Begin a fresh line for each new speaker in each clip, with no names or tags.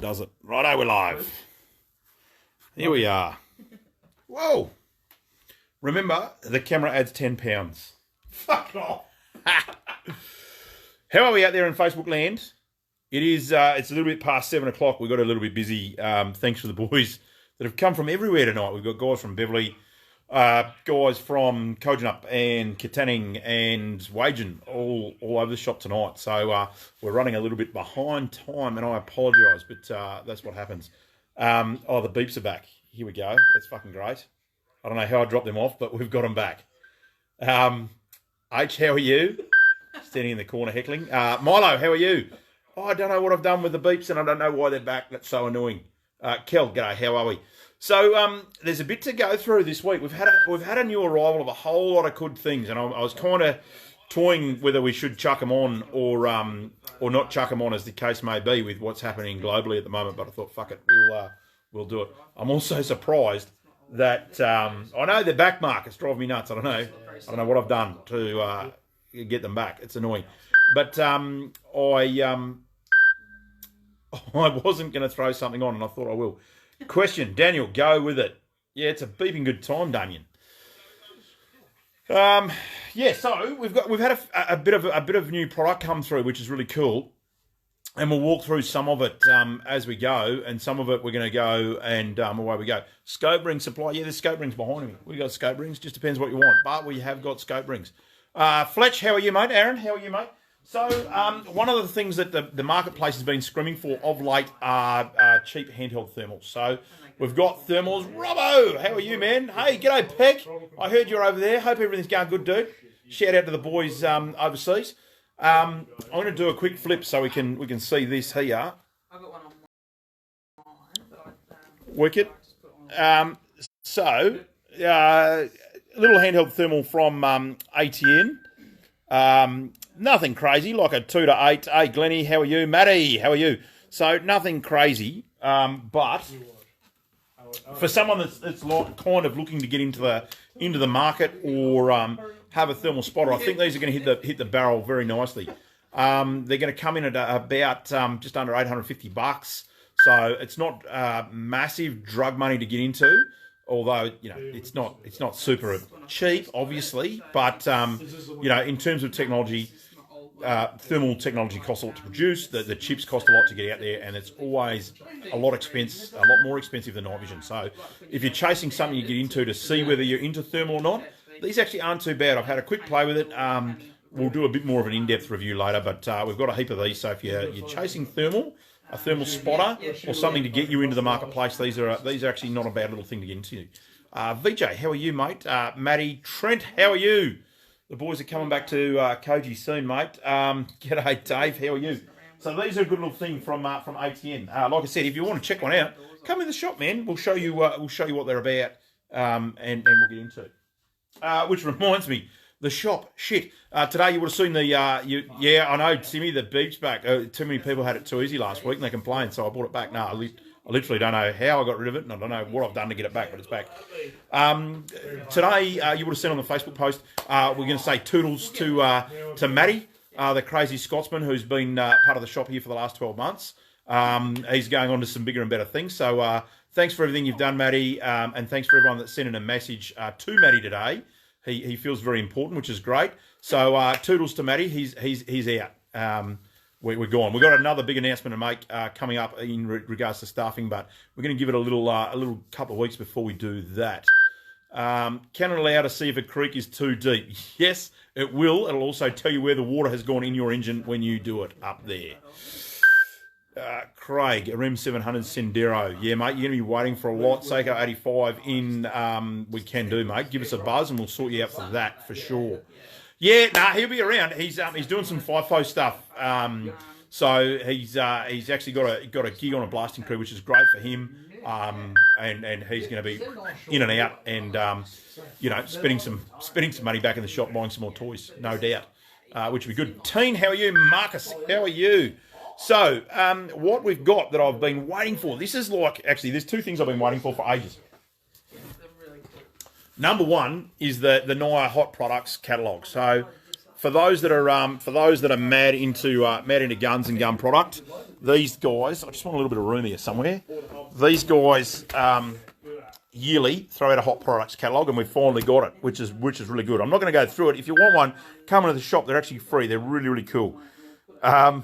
Does it? Righto, we're live. Here we are. Whoa. Remember, the camera adds £10. Fuck off. How are we out there in Facebook land? It is, it's a little bit past 7 o'clock. We got a little bit busy. Thanks to the boys that have come from everywhere tonight. We've got guys from Beverley, guys from Kojonup and Katanning and Wagen all over the shop tonight. So we're running a little bit behind time, and I apologise, but that's what happens. Oh, the beeps are back. Here we go. That's fucking great. I don't know how I dropped them off, but we've got them back. H, how are you? Standing in the corner heckling. Milo, how are you? Oh, I don't know what I've done with the beeps, and I don't know why they're back. That's so annoying. Kel, g'day, how are we? So there's a bit to go through this week. We've had a new arrival of a whole lot of good things, and I was kind of toying whether we should chuck them on or not chuck them on, as the case may be, with what's happening globally at the moment. But I thought, fuck it, we'll do it. I'm also surprised that I know they're back, Mark. It's driving me nuts. I don't know what I've done to get them back. It's annoying, but I wasn't going to throw something on, and I thought I will. Question, Daniel, go with it. Yeah, it's a beeping good time, Damien. Yeah, so we've had a bit of new product come through, which is really cool, and we'll walk through some of it as we go, and some of it we're going to go and away we go. Scope ring supply, yeah, there's scope rings behind me. We got scope rings, just depends what you want, but we have got scope rings. Fletch, how are you, mate? Aaron, how are you, mate? So one of the things that the marketplace has been screaming for of late are cheap handheld thermals. So we've got thermals. Robbo, how are you, man? Hey, g'day, Peck. I heard you're over there. Hope everything's going good, dude. Shout out to the boys overseas. I'm going to do a quick flip so we can see this here. I've got one on mine. Wicked. So a little handheld thermal from ATN. Nothing crazy, like a 2 to 8. Hey, Glennie, how are you? Matty, how are you? So nothing crazy, but for someone that's kind of looking to get into the market or have a thermal spotter, I think these are going to hit the barrel very nicely. They're going to come in at about just under $850, so it's not massive drug money to get into. Although, you know, it's not super cheap, obviously, but you know, in terms of technology, thermal technology costs a lot to produce. The chips cost a lot to get out there, and it's always a lot more expensive than night vision. So, if you're chasing something you get into to see whether you're into thermal or not, these actually aren't too bad. I've had a quick play with it. We'll do a bit more of an in-depth review later, but we've got a heap of these. So if you're chasing thermal, a thermal spotter, or something to get you into the marketplace, these are actually not a bad little thing to get into. VJ, how are you, mate? Matty, Trent, how are you? The boys are coming back to Koji soon, mate. G'day, Dave, how are you? So these are a good little thing from ATN. Like I said, if you want to check one out, come in the shop, man. We'll show you what they're about, and we'll get into it. Which reminds me, the shop, shit. Today you would have seen the, yeah, I know, Timmy, the beep's back. Too many people had it too easy last week and they complained, so I brought it back. No, I literally don't know how I got rid of it, and I don't know what I've done to get it back, but it's back. Today, you would have seen on the Facebook post, we're going to say toodles to Matty, the crazy Scotsman who's been part of the shop here for the last 12 months. He's going on to some bigger and better things. So thanks for everything you've done, Matty, and thanks for everyone that sent in a message to Matty today. He feels very important, which is great. So toodles to Matty. He's out. We're gone. We've got another big announcement to make coming up in regards to staffing, but we're going to give it a little couple of weeks before we do that. Can it allow to see if a creek is too deep? Yes, it will. It'll also tell you where the water has gone in your engine when you do it up there. Craig, RM700 Sendero. Yeah, mate, you're going to be waiting for a lot. Seiko 85 in, we can do, mate. Give us a buzz and we'll sort you out for that, for sure. Yeah, he'll be around. He's doing some FIFO stuff. So he's actually got a gig on a blasting crew, which is great for him. And he's going to be in and out and, you know, spending some money back in the shop, buying some more toys, no doubt, which would be good. Teen, how are you? Marcus, how are you? So, what we've got that I've been waiting for, this is like, actually, there's two things I've been waiting for ages. Number one is the Naya Hot Products catalogue. So, for those that are mad into guns and gun product, these guys. I just want a little bit of room here somewhere. These guys yearly throw out a hot products catalogue, and we've finally got it, which is really good. I'm not going to go through it. If you want one, come into the shop. They're actually free. They're really, really cool. Yeah.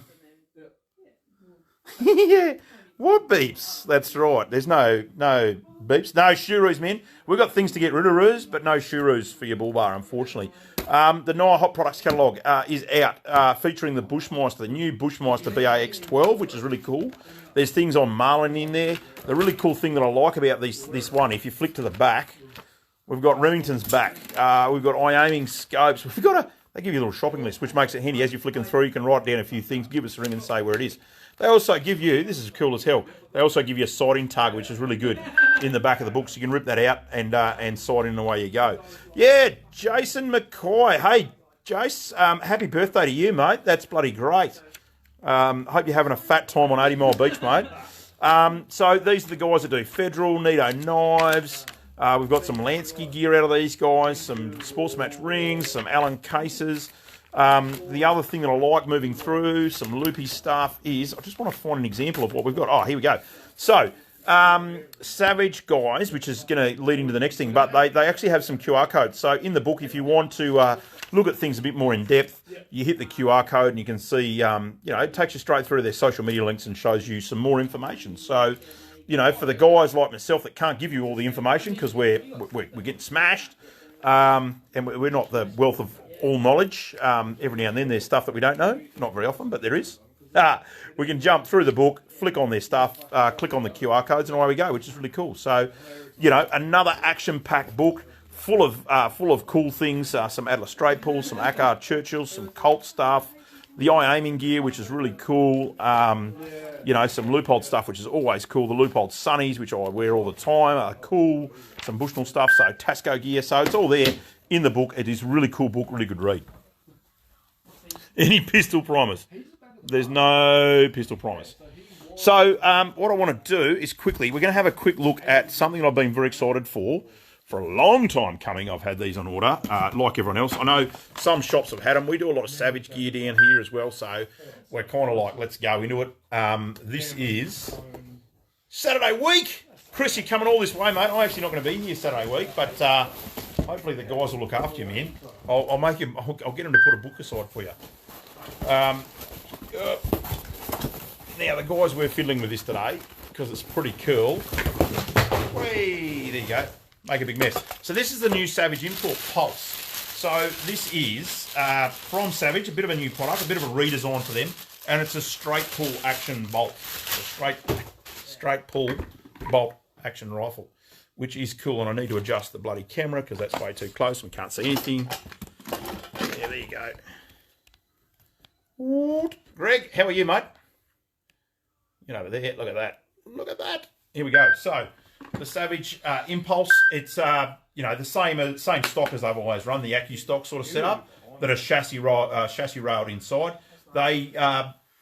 What beeps? That's right. There's no beeps. No shurus, men. We've got things to get rid of, roos, but no shurus for your bull bar, unfortunately. The Nire Hot Products catalogue is out, featuring the Bushmeister, the new Bushmeister BAX12, which is really cool. There's things on Marlin in there. The really cool thing that I like about this one, if you flick to the back, we've got Remington's back. We've got eye-aiming scopes. They give you a little shopping list, which makes it handy. As you're flicking through, you can write down a few things, give us a ring and say where it is. They also give you, this is cool as hell, they also give you a sighting tug, which is really good, in the back of the book. So you can rip that out and sight in, and away you go. Yeah, Jason McCoy. Hey, Jace, happy birthday to you, mate. That's bloody great. Hope you're having a fat time on 80 Mile Beach, mate. So these are the guys that do Federal, Nito knives. We've got some Lansky gear out of these guys, some Sports Match rings, some Allen cases. The other thing that I like moving through, some loopy stuff, is I just want to find an example of what we've got. Oh, here we go. So, Savage guys, which is going to lead into the next thing, but they actually have some QR codes. So in the book, if you want to look at things a bit more in depth, you hit the QR code and you can see, it takes you straight through their social media links and shows you some more information. So, for the guys like myself that can't give you all the information because we're getting smashed, and we're not the wealth of all knowledge. Every now and then there's stuff that we don't know. Not very often, but there is. We can jump through the book, flick on their stuff, click on the QR codes, and away we go, which is really cool. So, another action-packed book full of cool things. Some Adler straight pulls, some Ackard Churchills, some Colt stuff, the eye-aiming gear, which is really cool. Some Leupold stuff, which is always cool. The Leupold Sunnies, which I wear all the time, are cool. Some Bushnell stuff, so Tasco gear. So it's all there in the book. It is a really cool book, really good read. Any pistol primers? There's no pistol primers. So what I want to do is we're going to have a quick look at something I've been very excited for a long time coming. I've had these on order, like everyone else. I know some shops have had them. We do a lot of Savage gear down here as well, so we're kind of like, let's go into it. This is Saturday week. Chris, you're coming all this way, mate. I'm actually not going to be here Saturday week, but hopefully the guys will look after you, man. I'll get them to put a book aside for you. Now, the guys, we're fiddling with this today because it's pretty cool. Whee, there you go. Make a big mess. So this is the new Savage Import Pulse. So this is from Savage, a bit of a new product, a bit of a redesign for them, and it's a straight pull action bolt. A straight pull bolt action rifle, which is cool. And I need to adjust the bloody camera because that's way too close and we can't see anything. Yeah, there you go. Greg, how are you, mate? Over there. Look at that. Look at that. Here we go. So the Savage Impulse. It's the same stock as they've always run, the Accu stock sort of setup that are chassis railed inside. They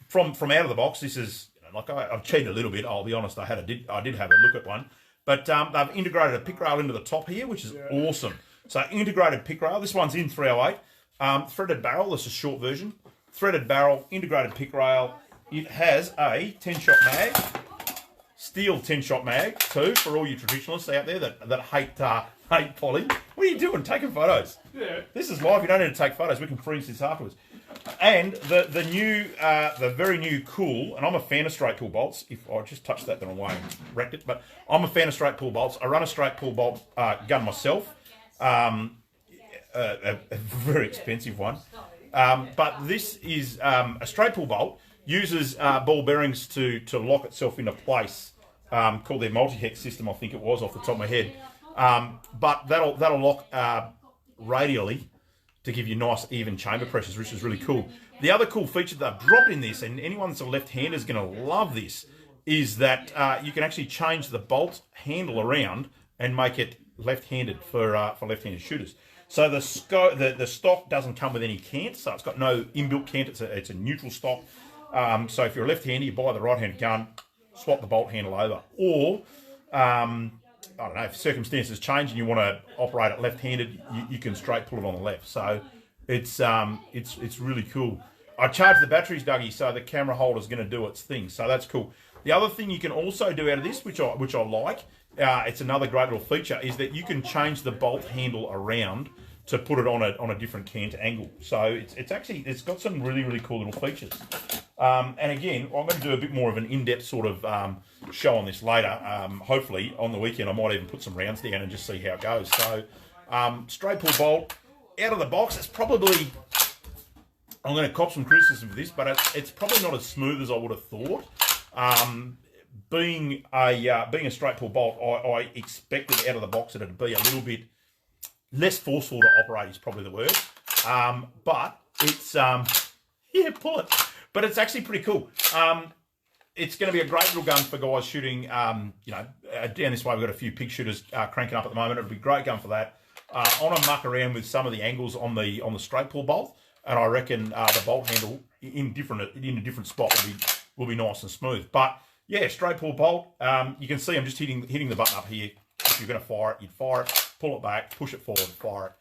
from out of the box. This is I've cheated a little bit. I'll be honest. I did have a look at one, but they've integrated a pick rail into the top here, which is awesome. So integrated pick rail. This one's in 308. Threaded barrel. This is a short version. Threaded barrel, integrated pick rail. It has a 10-shot mag, steel 10-shot mag too, for all you traditionalists out there that hate poly. What are you doing? Taking photos? Yeah. This is live. You don't need to take photos. We can freeze this afterwards. And the very new cool, and I'm a fan of straight pull bolts. If I just touched that the wrong way and wrecked it, but I'm a fan of straight pull bolts. I run a straight pull bolt gun myself, a very expensive one. But this is a straight pull bolt. Uses ball bearings to lock itself into place, called their multi-hex system, I think it was, off the top of my head. But that'll lock radially to give you nice even chamber pressures, which is really cool. The other cool feature that I've dropped in this, and anyone that's a left-hander is going to love this, is that you can actually change the bolt handle around and make it left-handed for left-handed shooters. So the stock doesn't come with any cant, so it's got no inbuilt cant. It's a neutral stock. So if you're a left-hander, you buy the right-hand gun, swap the bolt handle over. Or, I don't know, if circumstances change and you want to operate it left-handed, you can straight pull it on the left. So It's really cool. I charged the batteries, Dougie, so the camera holder's going to do its thing. So that's cool. The other thing you can also do out of this, which I like, it's another great little feature, is that you can change the bolt handle around to put it on a different canter angle. So it's got some really, really cool little features. And again, I'm going to do a bit more of an in-depth sort of show on this later. Hopefully on the weekend I might even put some rounds down and just see how it goes. So straight pull bolt out of the box. It's probably, I'm going to cop some criticism for this, but it's probably not as smooth as I would have thought. Being a straight pull bolt, I expected out of the box that it'd be a little bit less forceful to operate is probably the word. But it's, yeah, pull it. But it's actually pretty cool. It's going to be a great little gun for guys shooting, down this way we've got a few pig shooters cranking up at the moment. It'll be a great gun for that. I want to muck around with some of the angles on the straight pull bolt, and I reckon the bolt handle in a different spot will be nice and smooth. But yeah, straight pull bolt. You can see I'm just hitting the button up here. If you're going to fire it, you'd fire it, pull it back, push it forward, fire it,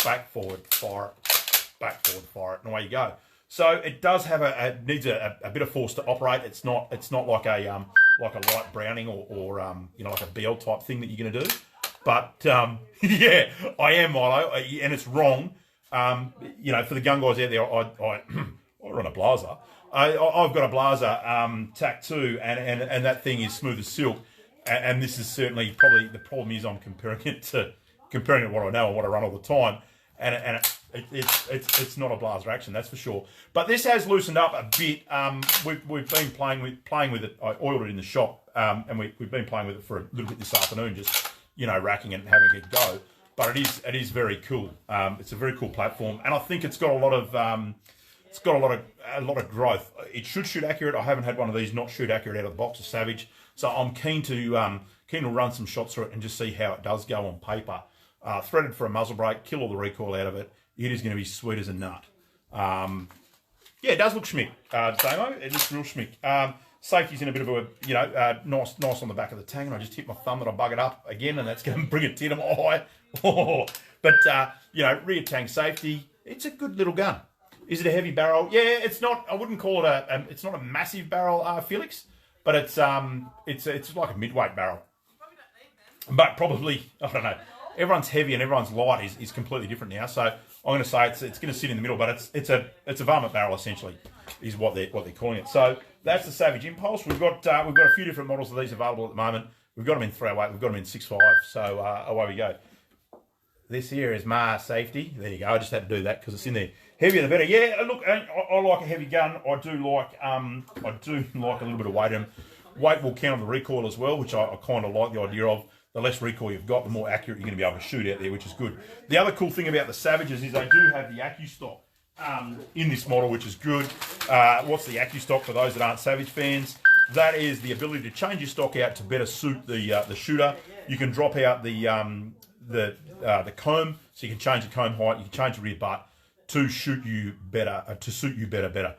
back forward, fire it, back forward, fire it, and away you go. So it does have needs a bit of force to operate. It's not like a light Browning or like a BL type thing that you're going to do. But yeah, I am, Milo, and it's wrong. For the gun guys out there, I run a Blazer. I've got a Blazer TAC 2, and that thing is smooth as silk. And this is certainly probably the problem is I'm comparing it to what I know and what I run all the time, and it's not a Blazer action, that's for sure. But this has loosened up a bit. We've been playing with it. I oiled it in the shop, and we've been playing with it for a little bit this afternoon, just racking it and having it go. But it is very cool. It's a very cool platform, and I think it's got a lot of growth. It should shoot accurate. I haven't had one of these not shoot accurate out of the box, a Savage. So I'm keen to run some shots through it and just see how it does go on paper. Threaded for a muzzle brake, kill all the recoil out of it. It is going to be sweet as a nut. It does look schmick, Damo. It looks real schmick. Safety's in a bit of a, nice on the back of the tang, and I just hit my thumb that I bug it up again, and that's going to bring a tear to my eye. But rear tang safety, it's a good little gun. Is it a heavy barrel? Yeah, it's not. I wouldn't call it it's not a massive barrel, Felix, but it's like a midweight barrel. But probably, I don't know. Everyone's heavy and everyone's light is completely different now. So I'm going to say it's going to sit in the middle, but it's a varmint barrel essentially, is what they're calling it. So that's the Savage Impulse. We've got a few different models of these available at the moment. We've got them in 308. We've got them in 6.5. So away we go. This here is my safety. There you go. I just had to do that because it's in there. Heavier the better. Yeah, look, I like a heavy gun. I do like a little bit of weight in them. Weight will counter the recoil as well, which I kind of like the idea of. The less recoil you've got, the more accurate you're going to be able to shoot out there, which is good. The other cool thing about the Savages is they do have the AccuStock in this model, which is good. What's the AccuStock for those that aren't Savage fans? That is the ability to change your stock out to better suit the shooter. You can drop out the comb, so you can change the comb height, you can change the rear butt to shoot you better, to suit you better.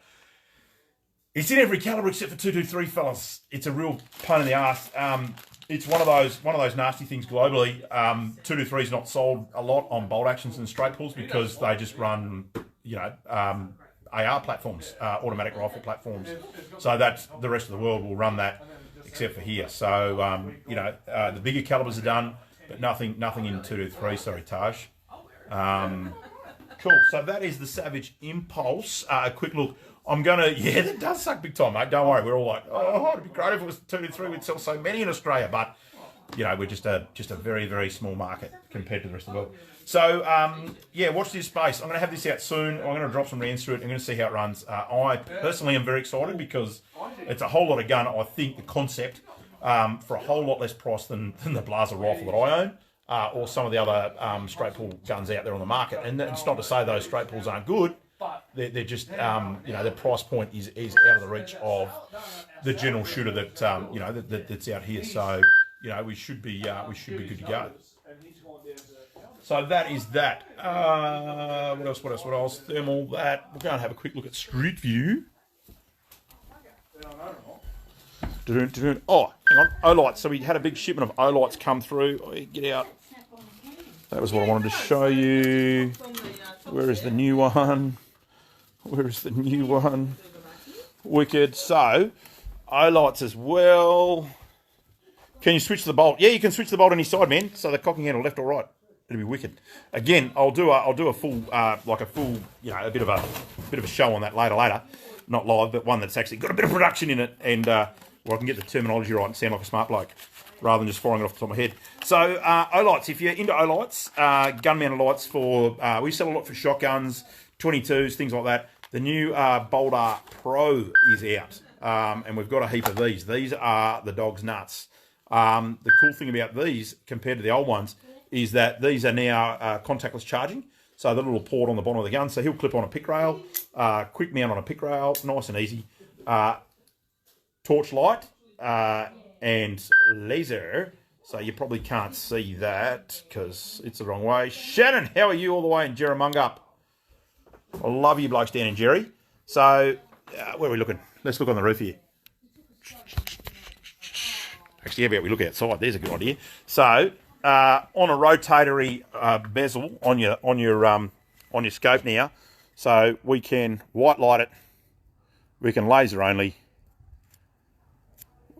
It's in every caliber except for 223, fellas. It's a real pain in the ass. It's one of those nasty things globally. 223 is not sold a lot on bolt actions and straight pulls because they just run, AR platforms, automatic rifle platforms. So that's the rest of the world will run that, except for here. So the bigger calibers are done, but nothing in 223. Sorry, Taj. Cool. So that is the Savage Impulse. A quick look. That does suck big time, mate. Don't worry. We're all like, it'd be great if it was 223. We'd sell so many in Australia, but we're just a very, very small market compared to the rest of the world. So watch this space. I'm going to have this out soon. I'm going to drop some rounds through it. I'm going to see how it runs. I personally am very excited because it's a whole lot of gun. I think the concept for a whole lot less price than the Blazer rifle that I own, or some of the other straight pull guns out there on the market. And it's not to say those straight pulls aren't good. They're just, their price point is out of the reach of the general shooter that, that's out here. So, we should be good to go. So that is that. What else? Thermal, that. We're going to have a quick look at Street View. Oh, hang on. O-lights. So we had a big shipment of O-lights come through. Get out. That was what I wanted to show you. Where is the new one? Where is the new one? Wicked. So, O-lights as well. Can you switch the bolt? Yeah, you can switch the bolt on your side, man. So the cocking handle, left or right. It'll be wicked. Again, I'll do a full, a bit of a show on that later. Not live, but one that's actually got a bit of production in it, and I can get the terminology right and sound like a smart bloke, rather than just firing it off the top of my head. So O-lights, if you're into O-lights, gun-mounted lights for, we sell a lot for shotguns, 22s, things like that. The new Boulder Pro is out, and we've got a heap of these. These are the dog's nuts. The cool thing about these, compared to the old ones, is that these are now contactless charging. So the little port on the bottom of the gun, so he'll clip on a pick rail, quick mount on a pick rail, nice and easy. Torch light and laser. So you probably can't see that because it's the wrong way. Shannon, how are you all the way in Jerramungup? I love you blokes down in Jerry. So where are we looking? Let's look on the roof here. Actually, how about we look outside? There's a good idea. So on a rotatory bezel on your scope now, so we can white light it, we can laser only,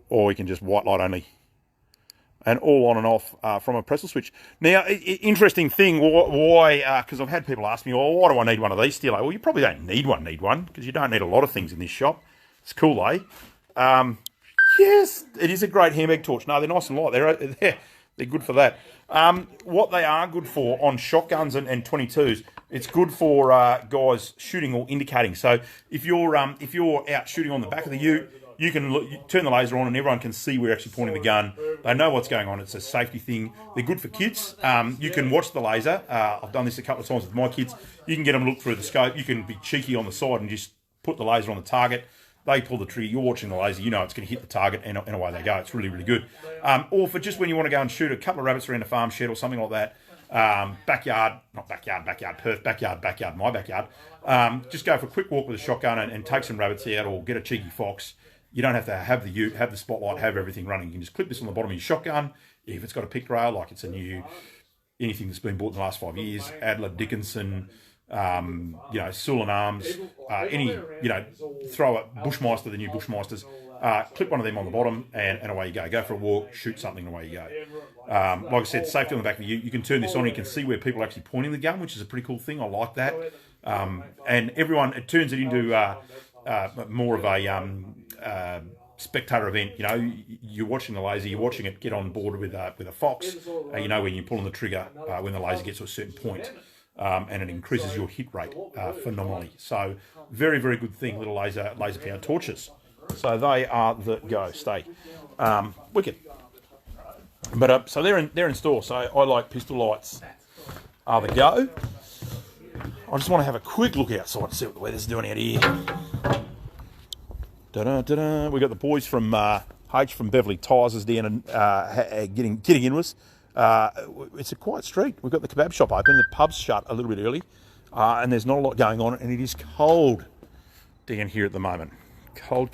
or we can just white light only, and all on and off from a Pressel switch. Now, interesting thing, why? Because I've had people ask me, well, why do I need one of these, Steelo? Well, you probably don't need one, because you don't need a lot of things in this shop. It's cool, eh? Yes, it is a great handbag torch. No, they're nice and light. They're good for that. What they are good for on shotguns and 22s, it's good for guys shooting or indicating. So if you're out shooting on the back of the ute, you can turn the laser on and everyone can see where you're actually pointing the gun. They know what's going on. It's a safety thing. They're good for kids. You can watch the laser. I've done this a couple of times with my kids. You can get them to look through the scope. You can be cheeky on the side and just put the laser on the target. They pull the trigger, you're watching the laser, you know it's going to hit the target, and away they go. It's really, really good. Or for just when you want to go and shoot a couple of rabbits around a farm shed or something like that, backyard, my backyard. Just go for a quick walk with a shotgun and take some rabbits out, or get a cheeky fox. You don't have to have the ute, have the spotlight, have everything running. You can just clip this on the bottom of your shotgun. If it's got a pick rail, like it's a new, anything that's been bought in the last 5 years, Adler, Dickinson, Sulan Arms, throw a Bushmeister, the new Bushmeisters, clip one of them on the bottom, and away you go. Go for a walk, shoot something, and away you go. Like I said, safety on the back of the ute. You can turn this on, you can see where people are actually pointing the gun, which is a pretty cool thing. I like that. And everyone, it turns it into more of a spectator event. You're watching the laser, you're watching it get on board with a fox. When you're pulling the trigger, when the laser gets to a certain point. And it increases your hit rate phenomenally. So very, very good thing, little laser powered torches. So they are the go. Stay wicked. But so they're in store. So I like pistol lights are the go. I just want to have a quick look outside to see what the weather's doing out here. Da-da-da-da. We got the boys from H from Beverly Tyres down and getting in with us. It's a quiet street. We've got the kebab shop open. The pub's shut a little bit early, and there's not a lot going on. And it is cold down here at the moment. Cold.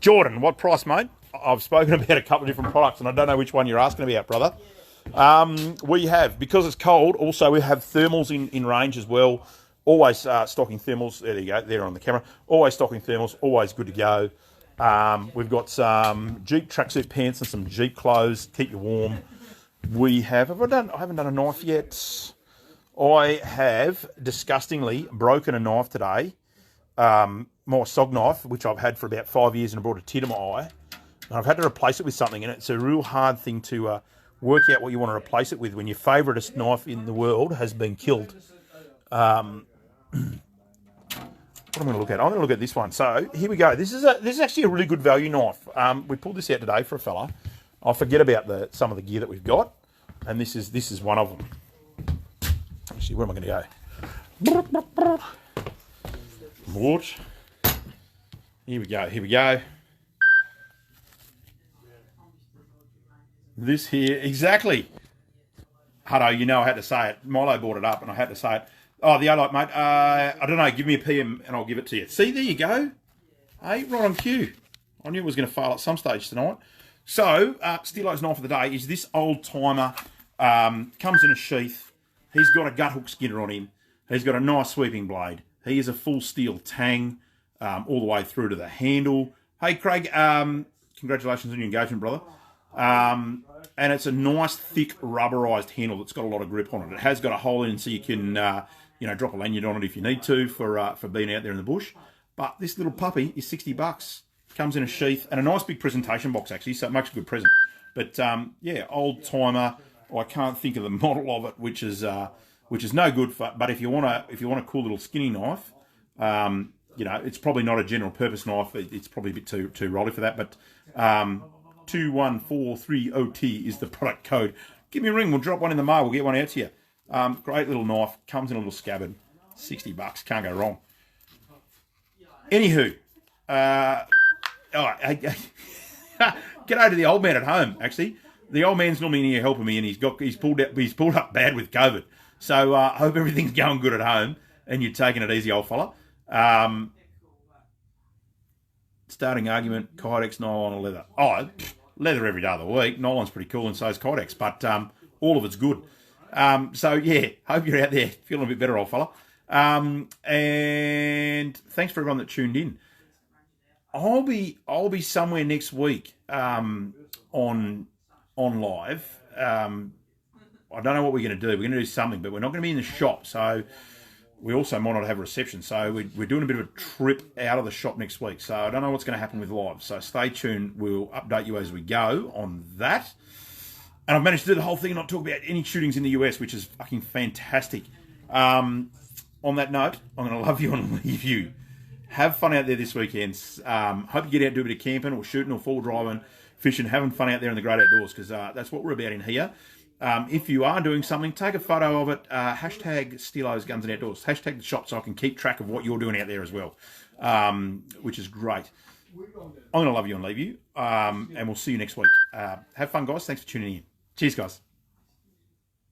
Jordan, what price, mate? I've spoken about a couple of different products, and I don't know which one you're asking about, brother. We have, because it's cold. Also, we have thermals in range as well. Always stocking thermals. There you go. There on the camera. Always stocking thermals. Always good to go. We've got some Jeep tracksuit pants and some Jeep clothes. Keep you warm. I haven't done a knife yet. I have disgustingly broken a knife today. My SOG knife, which I've had for about 5 years, and I brought a tear to my eye. And I've had to replace it with something, and it's a real hard thing to work out what you want to replace it with when your favouriteest knife in the world has been killed. What am I going to look at? I'm going to look at this one. So here we go. This is actually a really good value knife. We pulled this out today for a fella. I forget about some of the gear that we've got, and this is one of them. Actually, where am I going to go? Watch. Here we go. This here, exactly. Hutto, I had to say it. Milo brought it up, and I had to say it. Oh, the O-light, mate. I don't know. Give me a PM, and I'll give it to you. See, there you go. Hey, right on cue. I knew it was going to fail at some stage tonight. So, Steelo's knife of the day is this old timer. Comes in a sheath. He's got a gut hook skinner on him. He's got a nice sweeping blade. He is a full steel tang all the way through to the handle. Hey, Craig, congratulations on your engagement, brother. And it's a nice, thick, rubberised handle that's got a lot of grip on it. It has got a hole in so you can, drop a lanyard on it if you need to for being out there in the bush. But this little puppy is $60. Comes in a sheath and a nice big presentation box, actually, so it makes a good present. But, old timer. I can't think of the model of it, which is no good for. But if you want a cool little skinny knife, it's probably not a general purpose knife. It's probably a bit too rolly for that. But 21430T is the product code. Give me a ring. We'll drop one in the mail. We'll get one out to you. Great little knife. Comes in a little scabbard. $60. Can't go wrong. Anywho, g'day to the old man at home. Actually, the old man's normally in here helping me, and he's pulled up bad with COVID. So I hope everything's going good at home, and you're taking it easy, old fella. Starting argument: Kydex, nylon, or leather. Leather every day of the week. Nylon's pretty cool, and so is Kydex, but all of it's good. Hope you're out there feeling a bit better, old fella. And thanks for everyone that tuned in. I'll be somewhere next week on live. I don't know what we're going to do. We're going to do something, but we're not going to be in the shop. So we also might not have a reception. So we're doing a bit of a trip out of the shop next week. So I don't know what's going to happen with live. So stay tuned. We'll update you as we go on that. And I've managed to do the whole thing and not talk about any shootings in the US, which is fucking fantastic. On that note, I'm going to love you and leave you. Have fun out there this weekend. Hope you get out and do a bit of camping or shooting or fall driving, fishing, having fun out there in the great outdoors, because that's what we're about in here. If you are doing something, take a photo of it. Hashtag Steelo's Guns and Outdoors. Hashtag the shop so I can keep track of what you're doing out there as well, which is great. I'm going to love you and leave you, and we'll see you next week. Have fun, guys. Thanks for tuning in. Cheers, guys.